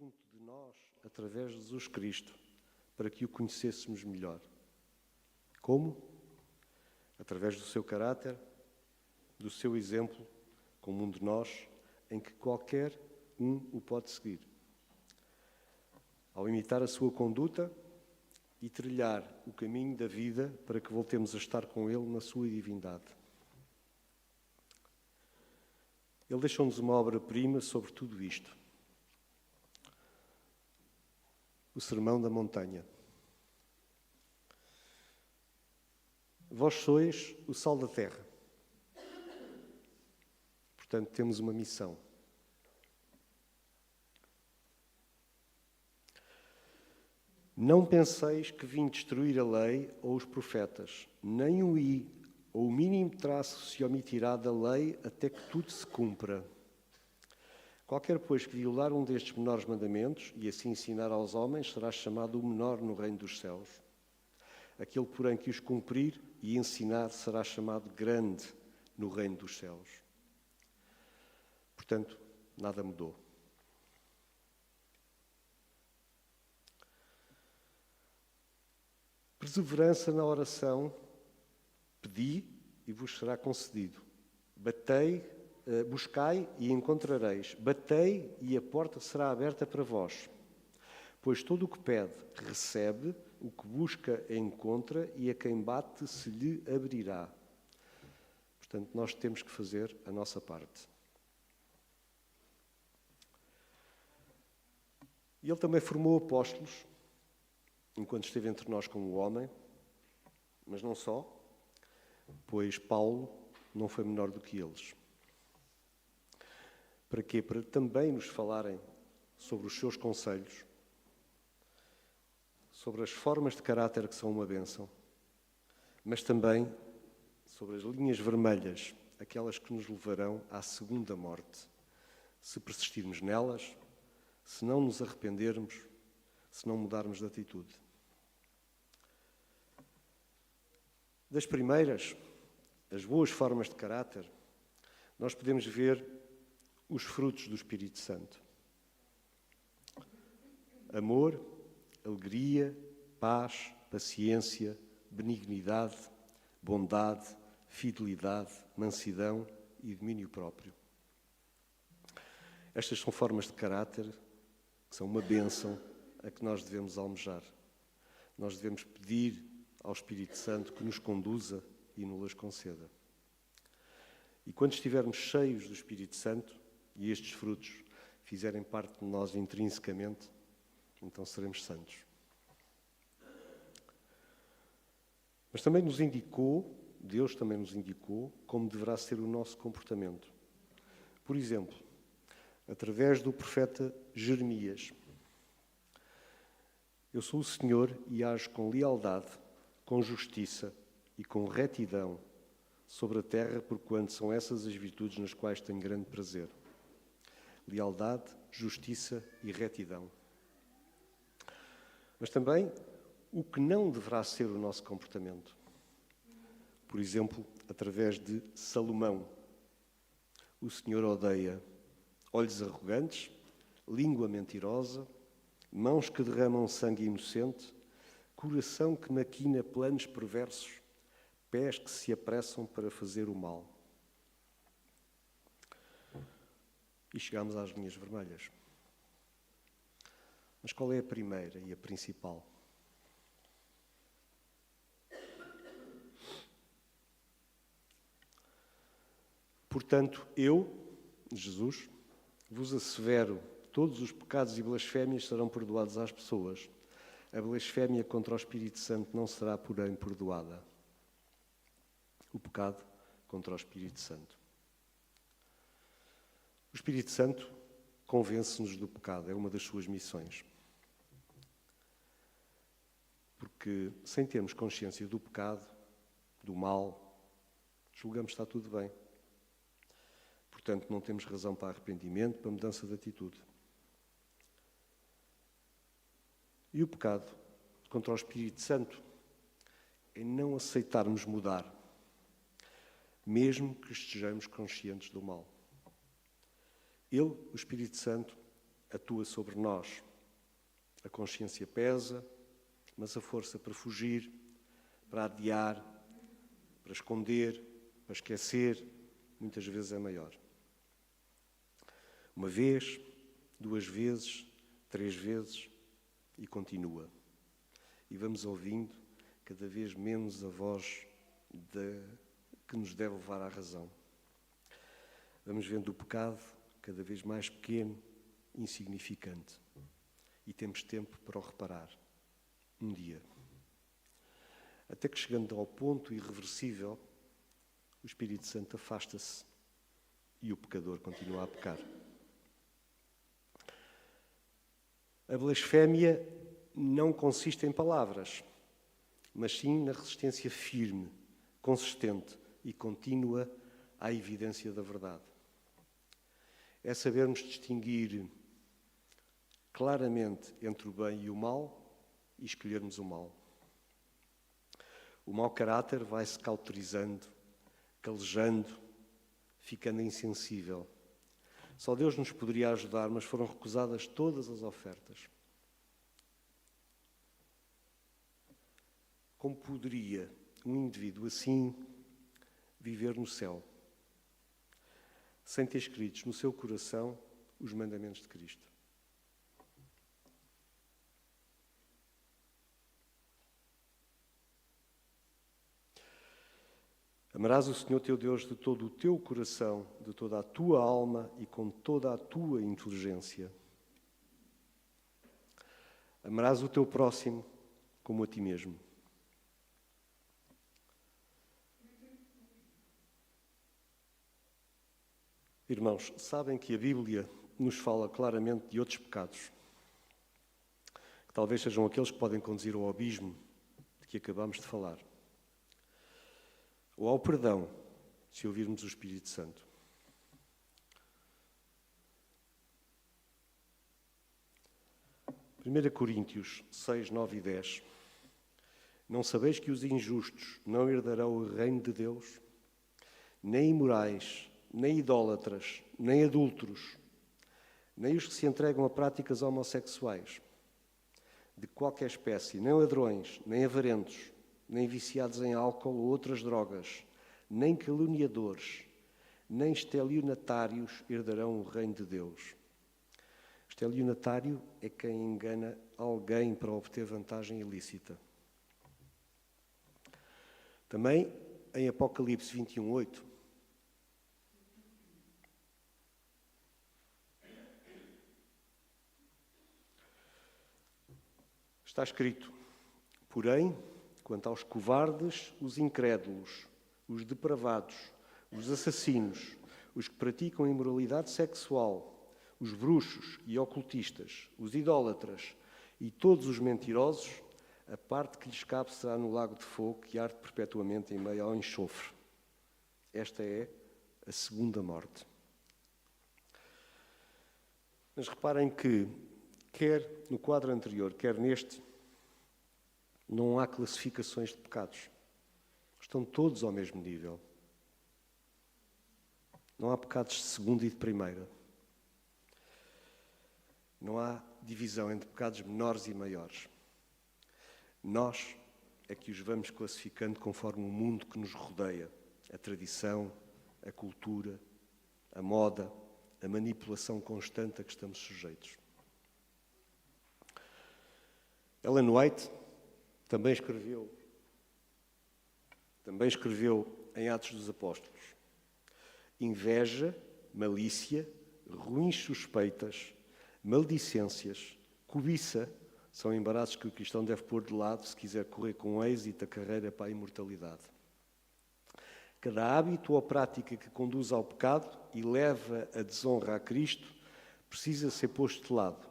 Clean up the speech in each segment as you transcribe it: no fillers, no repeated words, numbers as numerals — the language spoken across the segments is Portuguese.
junto de nós através de Jesus Cristo, para que o conhecêssemos melhor. Como? Através do seu caráter, do seu exemplo, como um de nós, em que qualquer um o pode seguir. Ao imitar a sua conduta e trilhar o caminho da vida para que voltemos a estar com Ele na sua divindade. Ele deixou-nos uma obra-prima sobre tudo isto. O Sermão da Montanha. Vós sois o sal da terra. Portanto, temos uma missão. Não penseis que vim destruir a lei ou os profetas, nem o i ou o mínimo traço se omitirá da lei até que tudo se cumpra. Qualquer, pois, que violar um destes menores mandamentos e assim ensinar aos homens, será chamado o menor no reino dos céus. Aquele, porém, que os cumprir e ensinar, será chamado grande no reino dos céus. Portanto, nada mudou. Perseverança na oração. Pedi e vos será concedido. Buscai e encontrareis. Batei e a porta será aberta para vós. Pois todo o que pede, recebe, o que busca, encontra, e a quem bate se lhe abrirá. Portanto, nós temos que fazer a nossa parte. E ele também formou apóstolos, enquanto esteve entre nós como homem, mas não só, pois Paulo não foi menor do que eles. Para quê? Para também nos falarem sobre os seus conselhos, sobre as formas de caráter que são uma bênção, mas também sobre as linhas vermelhas, aquelas que nos levarão à segunda morte, se persistirmos nelas, se não nos arrependermos, se não mudarmos de atitude. Das primeiras, as boas formas de caráter, nós podemos ver os frutos do Espírito Santo. Amor, alegria, paz, paciência, benignidade, bondade, fidelidade, mansidão e domínio próprio. Estas são formas de caráter que são uma bênção a que nós devemos almejar. Nós devemos pedir ao Espírito Santo que nos conduza e nos-las conceda. E quando estivermos cheios do Espírito Santo e estes frutos fizerem parte de nós intrinsecamente, então seremos santos. Mas também nos indicou, Deus também nos indicou, como deverá ser o nosso comportamento. Por exemplo, através do profeta Jeremias. Eu sou o Senhor e ajo com lealdade, com justiça e com retidão sobre a terra, porquanto são essas as virtudes nas quais tenho grande prazer. Lealdade, justiça e retidão. Mas também o que não deverá ser o nosso comportamento. Por exemplo, através de Salomão. O Senhor odeia olhos arrogantes, língua mentirosa, mãos que derramam sangue inocente, coração que maquina planos perversos, pés que se apressam para fazer o mal. E chegamos às linhas vermelhas. Mas qual é a primeira e a principal? Portanto, eu, Jesus, vos assevero, todos os pecados e blasfémias serão perdoados às pessoas. A blasfémia contra o Espírito Santo não será, porém, perdoada. O pecado contra o Espírito Santo. O Espírito Santo convence-nos do pecado, é uma das suas missões. Porque, sem termos consciência do pecado, do mal, julgamos que está tudo bem. Portanto, não temos razão para arrependimento, para mudança de atitude. E o pecado contra o Espírito Santo é não aceitarmos mudar, mesmo que estejamos conscientes do mal. Ele, o Espírito Santo, atua sobre nós. A consciência pesa, mas a força para fugir, para adiar, para esconder, para esquecer, muitas vezes é maior. Uma vez, 2 vezes, 3 vezes e continua. E vamos ouvindo cada vez menos a voz que nos deve levar à razão. Vamos vendo o pecado cada vez mais pequeno, insignificante. E temos tempo para o reparar. Um dia. Até que, chegando ao ponto irreversível, o Espírito Santo afasta-se e o pecador continua a pecar. A blasfémia não consiste em palavras, mas sim na resistência firme, consistente e contínua à evidência da verdade. É sabermos distinguir claramente entre o bem e o mal e escolhermos o mal. O mau caráter vai-se cauterizando, calejando, ficando insensível. Só Deus nos poderia ajudar, mas foram recusadas todas as ofertas. Como poderia um indivíduo assim viver no céu, sem ter escritos no seu coração os mandamentos de Cristo? Amarás o Senhor teu Deus de todo o teu coração, de toda a tua alma e com toda a tua inteligência. Amarás o teu próximo como a ti mesmo. Irmãos, sabem que a Bíblia nos fala claramente de outros pecados, que talvez sejam aqueles que podem conduzir ao abismo de que acabamos de falar, ou ao perdão, se ouvirmos o Espírito Santo. Primeira Coríntios 6, 9 e 10. Não sabeis que os injustos não herdarão o reino de Deus? Nem imorais, nem idólatras, nem adúlteros, nem os que se entregam a práticas homossexuais, de qualquer espécie, nem ladrões, nem avarentos, nem viciados em álcool ou outras drogas, nem caluniadores, nem estelionatários herdarão o reino de Deus. Estelionatário é quem engana alguém para obter vantagem ilícita. Também em Apocalipse 21, 8, está escrito: porém, quanto aos covardes, os incrédulos, os depravados, os assassinos, os que praticam imoralidade sexual, os bruxos e ocultistas, os idólatras e todos os mentirosos, a parte que lhes cabe será no lago de fogo que arde perpetuamente em meio ao enxofre. Esta é a segunda morte. Mas reparem que, quer no quadro anterior, quer neste, não há classificações de pecados. Estão todos ao mesmo nível. Não há pecados de segunda e de primeira. Não há divisão entre pecados menores e maiores. Nós é que os vamos classificando conforme o mundo que nos rodeia. A tradição, a cultura, a moda, a manipulação constante a que estamos sujeitos. Ellen White também escreveu em Atos dos Apóstolos: inveja, malícia, ruins suspeitas, maldicências, cobiça são embaraços que o cristão deve pôr de lado se quiser correr com êxito a carreira para a imortalidade. Cada hábito ou prática que conduz ao pecado e leva a desonra a Cristo precisa ser posto de lado,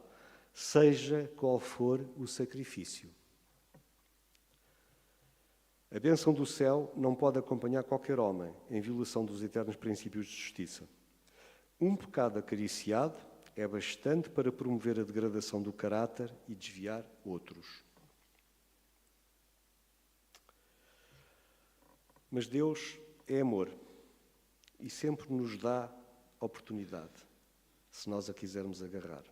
seja qual for o sacrifício. A bênção do céu não pode acompanhar qualquer homem em violação dos eternos princípios de justiça. Um pecado acariciado é bastante para promover a degradação do caráter e desviar outros. Mas Deus é amor e sempre nos dá oportunidade, se nós a quisermos agarrar.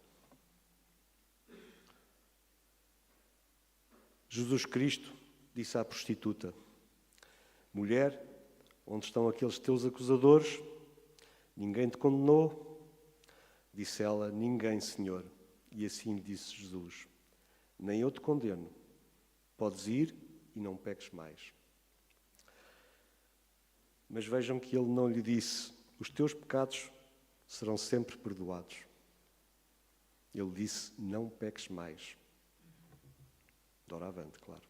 Jesus Cristo disse à prostituta: mulher, onde estão aqueles teus acusadores? Ninguém te condenou? Disse ela: ninguém, Senhor. E assim disse Jesus: nem eu te condeno. Podes ir e não peques mais. Mas vejam que ele não lhe disse: os teus pecados serão sempre perdoados. Ele disse: não peques mais. Doravante, claro.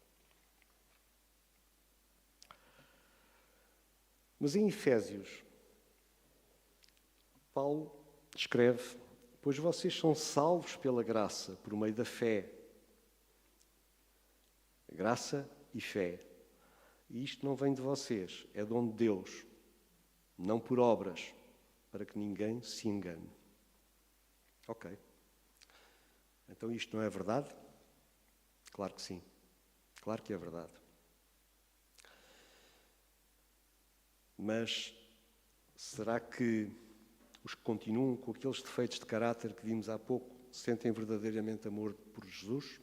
Mas em Efésios, Paulo escreve: pois vocês são salvos pela graça, por meio da fé. Graça e fé. E isto não vem de vocês, é dom de Deus, não por obras, para que ninguém se engane. Ok. Então isto não é verdade? Claro que sim. Claro que é verdade. Mas será que os que continuam com aqueles defeitos de caráter que vimos há pouco sentem verdadeiramente amor por Jesus?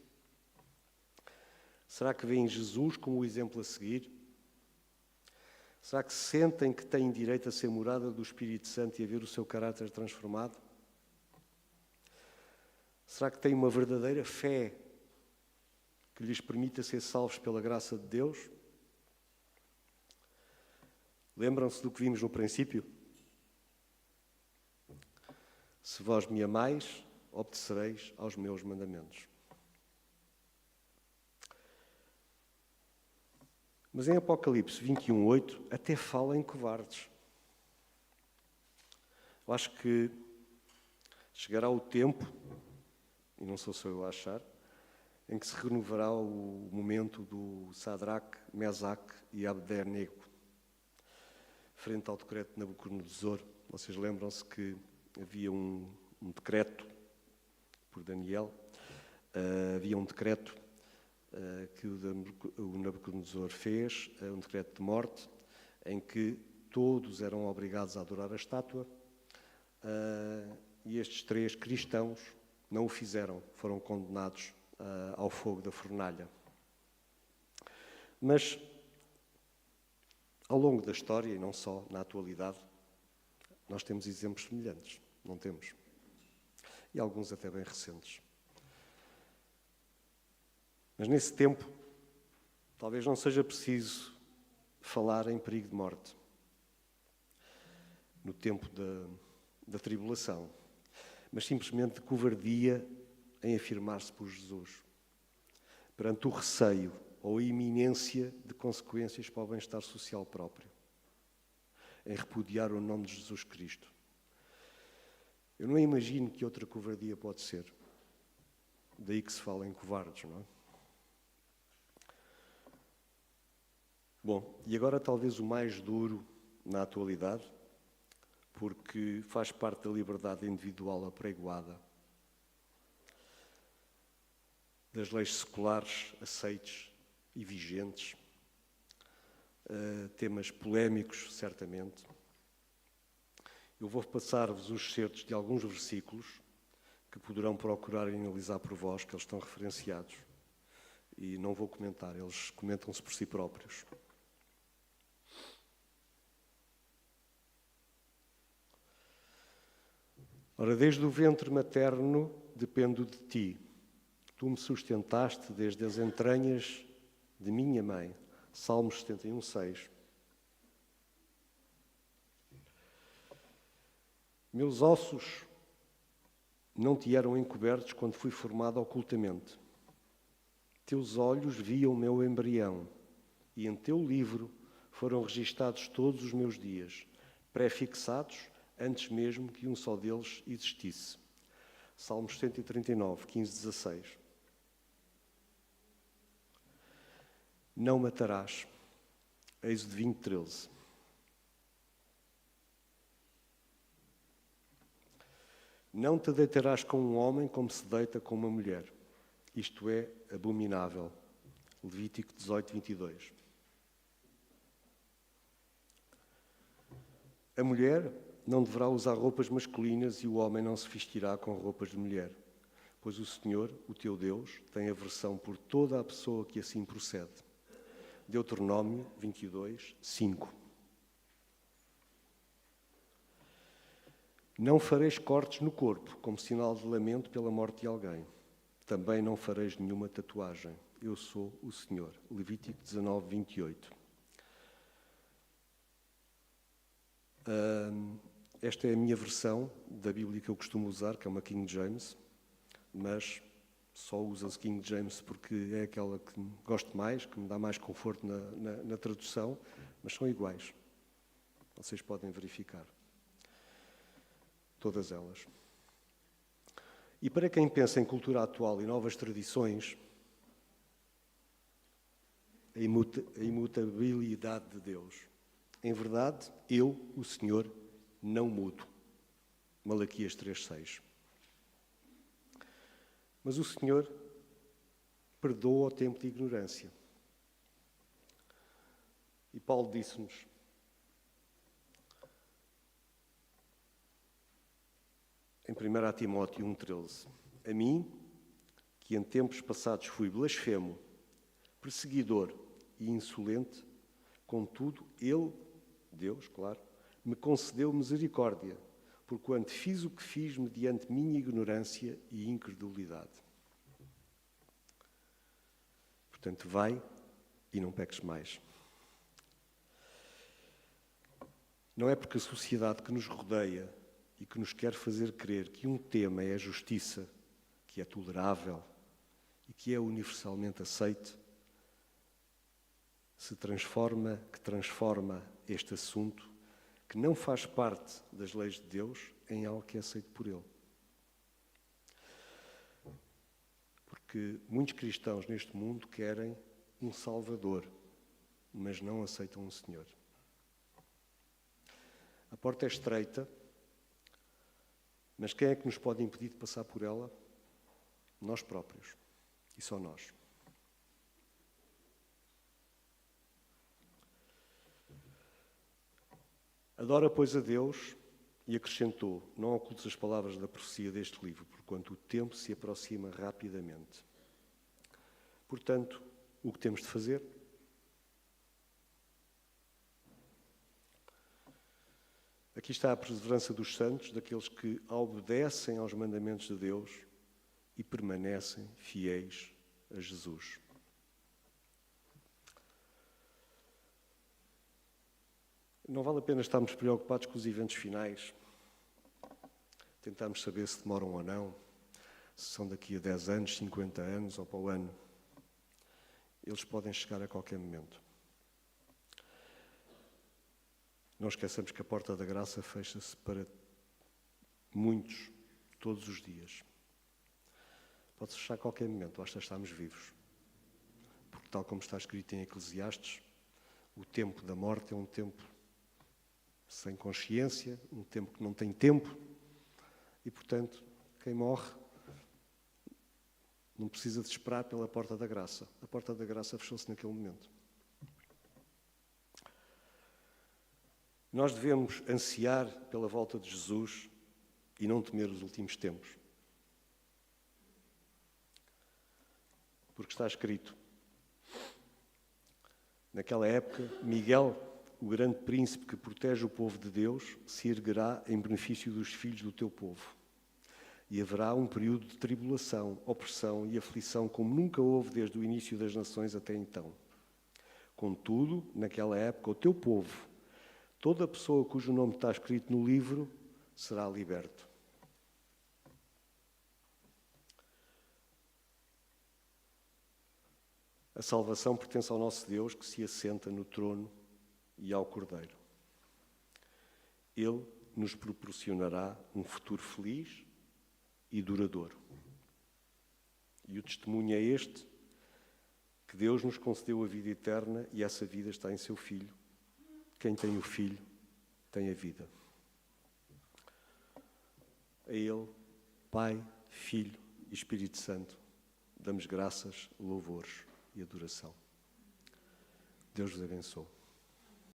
Será que veem Jesus como o exemplo a seguir? Será que sentem que têm direito a ser morada do Espírito Santo e a ver o seu caráter transformado? Será que têm uma verdadeira fé que lhes permita ser salvos pela graça de Deus? Lembram-se do que vimos no princípio? Se vós me amais, obedecereis aos meus mandamentos. Mas em Apocalipse 21:8 até fala em covardes. Eu acho que chegará o tempo, e não sou só eu a achar, em que se renovará o momento do Sadraque, Mesaque e Abdernego frente ao decreto de Nabucodonosor. Vocês lembram-se que havia um decreto por Daniel, havia um decreto que o Nabucodonosor fez, um decreto de morte, em que todos eram obrigados a adorar a estátua, e estes 3 cristãos não o fizeram, foram condenados ao fogo da fornalha. Mas, ao longo da história, e não só na atualidade, nós temos exemplos semelhantes, não temos? E alguns até bem recentes. Mas nesse tempo, talvez não seja preciso falar em perigo de morte. No tempo da tribulação. Mas simplesmente de covardia em afirmar-se por Jesus. Perante o receio ou a iminência de consequências para o bem-estar social próprio. Em repudiar o nome de Jesus Cristo. Eu não imagino que outra covardia pode ser. Daí que se fala em covardes, não é? Bom, e agora talvez o mais duro na atualidade, porque faz parte da liberdade individual apregoada, das leis seculares aceites e vigentes, temas polémicos, certamente. Eu vou passar-vos os certos de alguns versículos que poderão procurar e analisar por vós, que eles estão referenciados. E não vou comentar, eles comentam-se por si próprios. Ora, desde o ventre materno dependo de ti. Tu me sustentaste desde as entranhas de minha mãe. Salmos 71:6. Meus ossos não te eram encobertos quando fui formado ocultamente. Teus olhos viam o meu embrião, e em teu livro foram registados todos os meus dias, pré-fixados antes mesmo que um só deles existisse. Salmos 139, 15-16. Não matarás. Êxodo 20:13. Não te deitarás com um homem como se deita com uma mulher. Isto é abominável. Levítico 18:22. A mulher não deverá usar roupas masculinas e o homem não se vestirá com roupas de mulher. pois o Senhor, o teu Deus, tem aversão por toda a pessoa que assim procede. Deuteronômio 22, 5. Não fareis cortes no corpo, como sinal de lamento pela morte de alguém. Também não fareis nenhuma tatuagem. Eu sou o Senhor. Levítico 19, 28. Esta é a minha versão da Bíblia que eu costumo usar, que é uma King James, mas só uso a King James porque é aquela que gosto mais, que me dá mais conforto na tradução, mas são iguais. Vocês podem verificar. Todas elas. E para quem pensa em cultura atual e novas tradições, a imutabilidade de Deus. Em verdade, eu, o Senhor, não mudo. Malaquias 3:6. Mas o Senhor perdoa o tempo de ignorância. E Paulo disse-nos: em 1 Timóteo 1,13, a mim, que em tempos passados fui blasfemo, perseguidor e insolente, contudo, Ele, Deus, claro, me concedeu misericórdia, porquanto fiz o que fiz mediante minha ignorância e incredulidade. Portanto, vai e não peques mais. Não é porque a sociedade que nos rodeia e que nos quer fazer crer que um tema é a justiça, que é tolerável e que é universalmente aceite, que transforma este assunto, que não faz parte das leis de Deus, em algo que é aceito por Ele. Porque muitos cristãos neste mundo querem um Salvador, mas não aceitam um Senhor. A porta é estreita, mas quem é que nos pode impedir de passar por ela? Nós próprios. E só nós. Adora, pois, a Deus, e acrescentou: não ocultes as palavras da profecia deste livro, porquanto o tempo se aproxima rapidamente. Portanto, o que temos de fazer? Aqui está a perseverança dos santos, daqueles que obedecem aos mandamentos de Deus e permanecem fiéis a Jesus. Não vale a pena estarmos preocupados com os eventos finais. Tentarmos saber se demoram ou não, se são daqui a 10 anos, 50 anos ou para o ano. Eles podem chegar a qualquer momento. Não esqueçamos que a porta da graça fecha-se para muitos, todos os dias. Pode-se fechar a qualquer momento, basta estarmos vivos. Porque, tal como está escrito em Eclesiastes, o tempo da morte é um tempo sem consciência, um tempo que não tem tempo, e, portanto, quem morre não precisa de esperar pela porta da graça. A porta da graça fechou-se naquele momento. Nós devemos ansiar pela volta de Jesus e não temer os últimos tempos. Porque está escrito: naquela época, Miguel, o grande príncipe que protege o povo de Deus, se erguerá em benefício dos filhos do teu povo. E haverá um período de tribulação, opressão e aflição como nunca houve desde o início das nações até então. Contudo, naquela época, o teu povo, toda pessoa cujo nome está escrito no livro, será liberto. A salvação pertence ao nosso Deus, que se assenta no trono e ao Cordeiro. Ele nos proporcionará um futuro feliz e duradouro. E o testemunho é este, que Deus nos concedeu a vida eterna e essa vida está em seu Filho. Quem tem o Filho tem a vida. A Ele, Pai, Filho e Espírito Santo, damos graças, louvores e adoração. Deus vos abençoe.